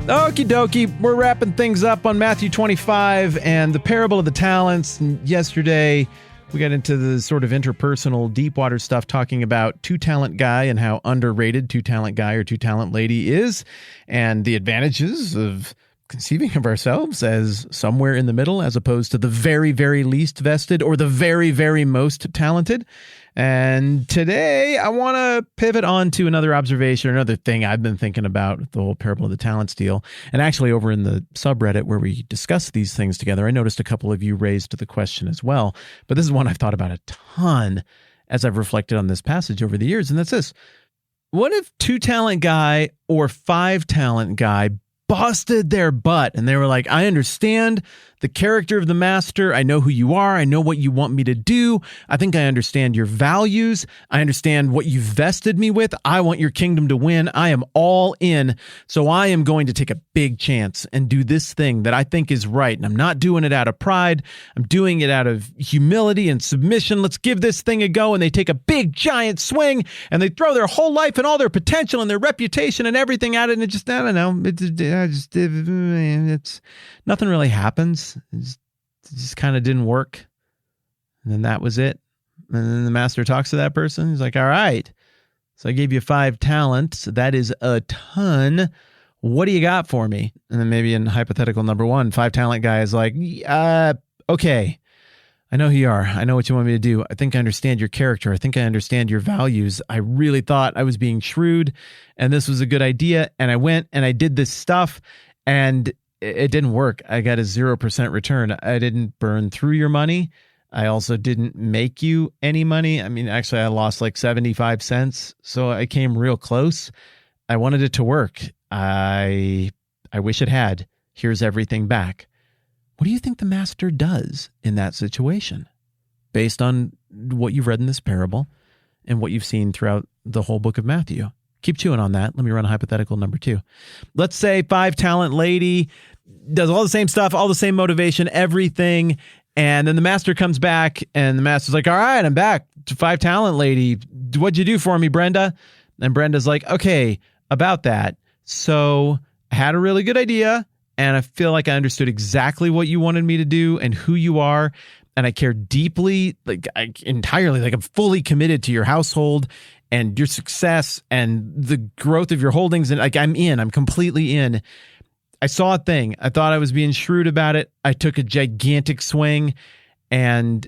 Okie dokie, we're wrapping things up on Matthew 25 and the parable of the talents. And yesterday, we got into the sort of interpersonal deep water stuff, talking about two-talent guy and how underrated two-talent guy or two-talent lady is, and the advantages of conceiving of ourselves as somewhere in the middle as opposed to the very, very least vested or the very, very most talented. And today I want to pivot on to another observation, another thing I've been thinking about, the whole parable of the talents deal. And actually over in the subreddit where we discuss these things together, I noticed a couple of you raised the question as well. But this is one I've thought about a ton as I've reflected on this passage over the years. And that's this. What if two-talent guy or five-talent guy busted their butt and they were like, I understand the character of the master. I know who you are. I know what you want me to do. I think I understand your values. I understand what you vested me with. I want your kingdom to win. I am all in. So I am going to take a big chance and do this thing that I think is right. And I'm not doing it out of pride. I'm doing it out of humility and submission. Let's give this thing a go. And they take a big giant swing and they throw their whole life and all their potential and their reputation and everything at it. And it just, I don't know. It's nothing really happens. It just kind of didn't work. And then that was it. And then the master talks to that person. He's like, all right, so I gave you 5 talents. That is a ton. What do you got for me? And then maybe in hypothetical number 1, 5-talent guy is like, okay, I know who you are. I know what you want me to do. I think I understand your character. I think I understand your values. I really thought I was being shrewd and this was a good idea. And I went and I did this stuff and it didn't work. I got a 0% return. I didn't burn through your money. I also didn't make you any money. I mean, actually, I lost like 75 cents. So I came real close. I wanted it to work. I wish it had. Here's everything back. What do you think the master does in that situation? Based on what you've read in this parable and what you've seen throughout the whole book of Matthew. Keep chewing on that. Let me run a hypothetical number 2. Let's say 5-talent lady does all the same stuff, all the same motivation, everything. And then the master comes back and the master's like, all right, I'm back. 5-talent lady. What'd you do for me, Brenda? And Brenda's like, okay, about that. So I had a really good idea and I feel like I understood exactly what you wanted me to do and who you are. And I care deeply, entirely, I'm fully committed to your household and your success and the growth of your holdings. And I'm completely in. I saw a thing. I thought I was being shrewd about it. I took a gigantic swing and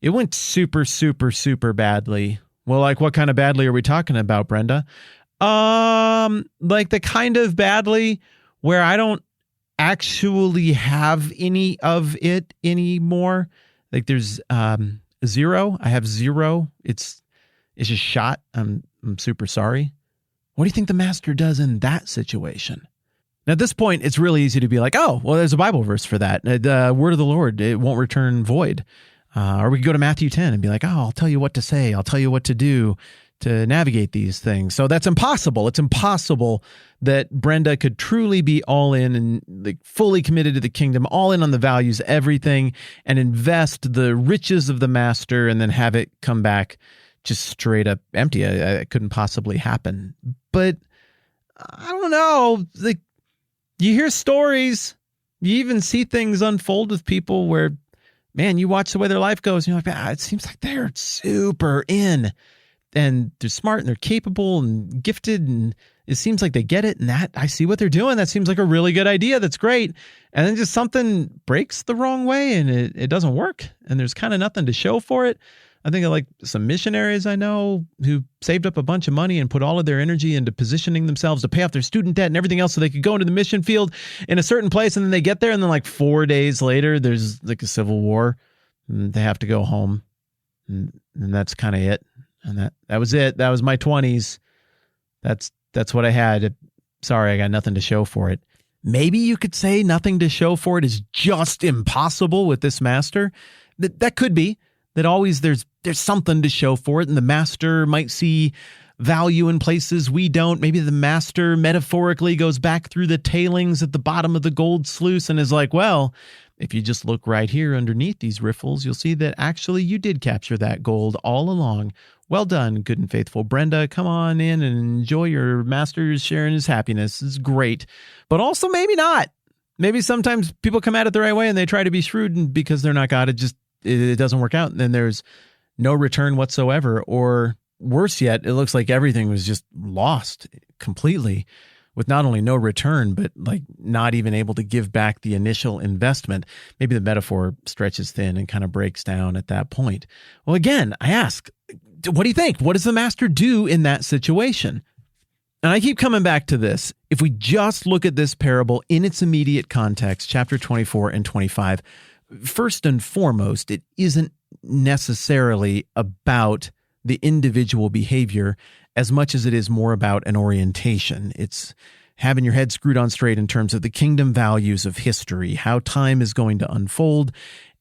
it went super, super, super badly. Well, what kind of badly are we talking about, Brenda? The kind of badly where I don't actually have any of it anymore. There's 0. I have 0. It's just shot. I'm super sorry. What do you think the master does in that situation? Now, at this point, it's really easy to be like, oh, well, there's a Bible verse for that. The word of the Lord, it won't return void. Or we could go to Matthew 10 and be like, oh, I'll tell you what to say. I'll tell you what to do to navigate these things. So that's impossible. It's impossible that Brenda could truly be all in and fully committed to the kingdom, all in on the values, everything, and invest the riches of the master and then have it come back just straight up empty. It couldn't possibly happen. But I don't know. You hear stories, you even see things unfold with people where, man, you watch the way their life goes and you're like, it seems like they're super in and they're smart and they're capable and gifted and it seems like they get it and that I see what they're doing. That seems like a really good idea. That's great. And then just something breaks the wrong way and it doesn't work and there's kind of nothing to show for it. I think of some missionaries I know who saved up a bunch of money and put all of their energy into positioning themselves to pay off their student debt and everything else so they could go into the mission field in a certain place. And then they get there and then 4 days later, there's a civil war and they have to go home. And that's kind of it. And that was it. That was my 20s. That's what I had. Sorry, I got nothing to show for it. Maybe you could say nothing to show for it is just impossible with this master. That could be. That always there's something to show for it, and the master might see value in places we don't. Maybe the master metaphorically goes back through the tailings at the bottom of the gold sluice and is like, well, if you just look right here underneath these riffles, you'll see that actually you did capture that gold all along. Well done, good and faithful Brenda. Come on in and enjoy your master's sharing his happiness. It's great. But also maybe not. Maybe sometimes people come at it the right way and they try to be shrewd, and because they're not God, it doesn't work out. And then there's no return whatsoever. Or worse yet, it looks like everything was just lost completely, with not only no return, but like not even able to give back the initial investment. Maybe the metaphor stretches thin and kind of breaks down at that point. Well, again, I ask, what do you think? What does the master do in that situation? And I keep coming back to this. If we just look at this parable in its immediate context, chapter 24 and 25, first and foremost, it isn't necessarily about the individual behavior as much as it is more about an orientation. It's having your head screwed on straight in terms of the kingdom values of history, how time is going to unfold,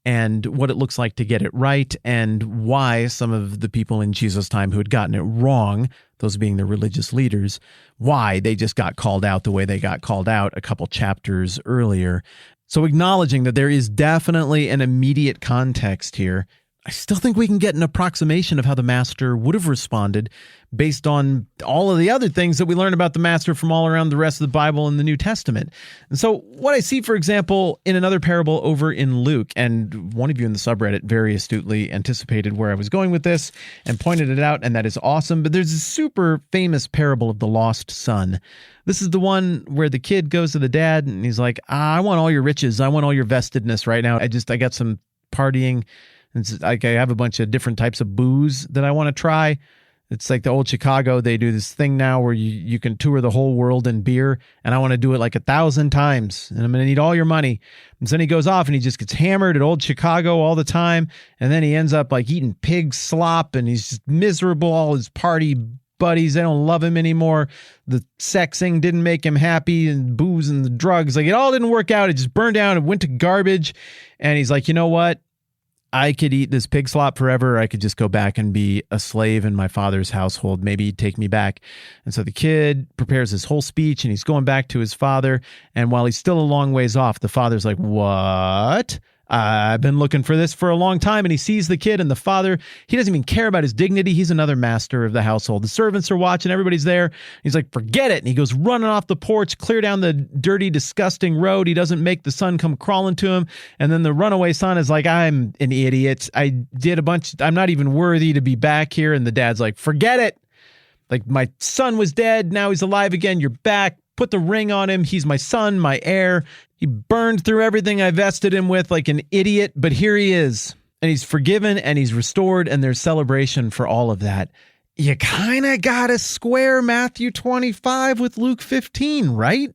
and what it looks like to get it right, and why some of the people in Jesus' time who had gotten it wrong, those being the religious leaders, why they just got called out the way they got called out a couple chapters earlier. So acknowledging that there is definitely an immediate context here, I still think we can get an approximation of how the master would have responded based on all of the other things that we learn about the master from all around the rest of the Bible and the New Testament. And so what I see, for example, in another parable over in Luke, and one of you in the subreddit very astutely anticipated where I was going with this and pointed it out, and that is awesome. But there's a super famous parable of the lost son. This is the one where the kid goes to the dad and he's like, I want all your riches. I want all your vestedness right now. I got some partying. It's like I have a bunch of different types of booze that I want to try. It's like the old Chicago. They do this thing now where you can tour the whole world in beer, and I want to do it like 1,000 times, and I'm going to need all your money. And so then he goes off and he just gets hammered at old Chicago all the time, and then he ends up like eating pig slop, and he's just miserable. All his party buddies, they don't love him anymore. The sexing didn't make him happy, and booze and the drugs, like it all didn't work out. It just burned down and went to garbage. And he's like, you know what? I could eat this pig slop forever. Or I could just go back and be a slave in my father's household. Maybe he'd take me back. And so the kid prepares his whole speech and he's going back to his father. And while he's still a long ways off, the father's like, what? I've been looking for this for a long time. And he sees the kid, and the father, he doesn't even care about his dignity. He's another master of the household. The servants are watching. Everybody's there. He's like, forget it. And he goes running off the porch, clear down the dirty, disgusting road. He doesn't make the son come crawling to him. And then the runaway son is like, I'm an idiot. I did a bunch. I'm not even worthy to be back here. And the dad's like, forget it. Like, my son was dead. Now he's alive again. You're back. Put the ring on him. He's my son, my heir. He burned through everything I vested him with like an idiot, but here he is. And he's forgiven and he's restored, and there's celebration for all of that. You kind of got to square Matthew 25 with Luke 15, right?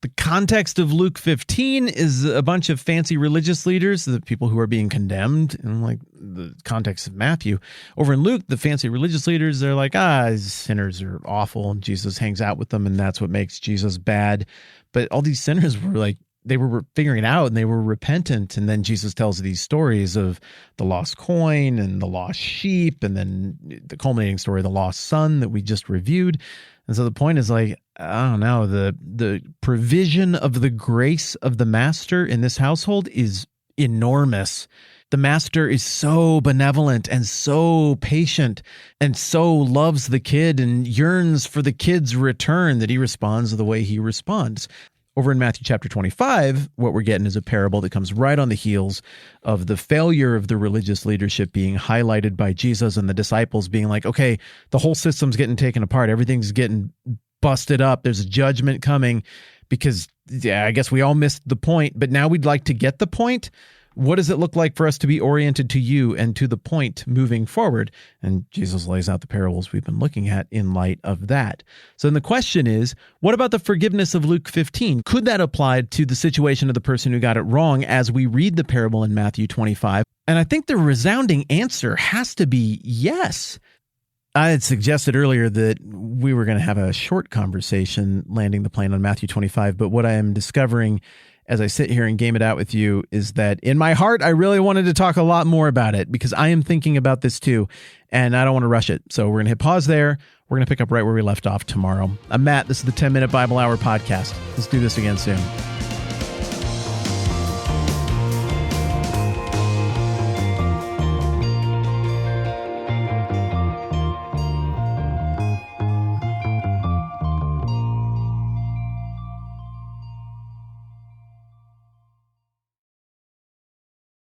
The context of Luke 15 is a bunch of fancy religious leaders, the people who are being condemned, and like the context of Matthew. Over in Luke, the fancy religious leaders, they're like, sinners are awful, and Jesus hangs out with them, and that's what makes Jesus bad. But all these sinners were like, they were figuring it out and they were repentant. And then Jesus tells these stories of the lost coin and the lost sheep, and then the culminating story, the lost son that we just reviewed. And so the point is like, I don't know, the provision of the grace of the master in this household is enormous. The master is so benevolent and so patient and so loves the kid and yearns for the kid's return that he responds the way he responds. Over in Matthew chapter 25, what we're getting is a parable that comes right on the heels of the failure of the religious leadership being highlighted by Jesus, and the disciples being like, okay, the whole system's getting taken apart. Everything's getting busted up. There's a judgment coming because, I guess we all missed the point, but now we'd like to get the point. What does it look like for us to be oriented to you and to the point moving forward? And Jesus lays out the parables we've been looking at in light of that. So then the question is, what about the forgiveness of Luke 15? Could that apply to the situation of the person who got it wrong as we read the parable in Matthew 25? And I think the resounding answer has to be yes. I had suggested earlier that we were going to have a short conversation landing the plane on Matthew 25, but what I am discovering as I sit here and game it out with you is that in my heart, I really wanted to talk a lot more about it because I am thinking about this too, and I don't want to rush it. So we're going to hit pause there. We're going to pick up right where we left off tomorrow. I'm Matt. This is the 10-Minute Bible Hour podcast. Let's do this again soon.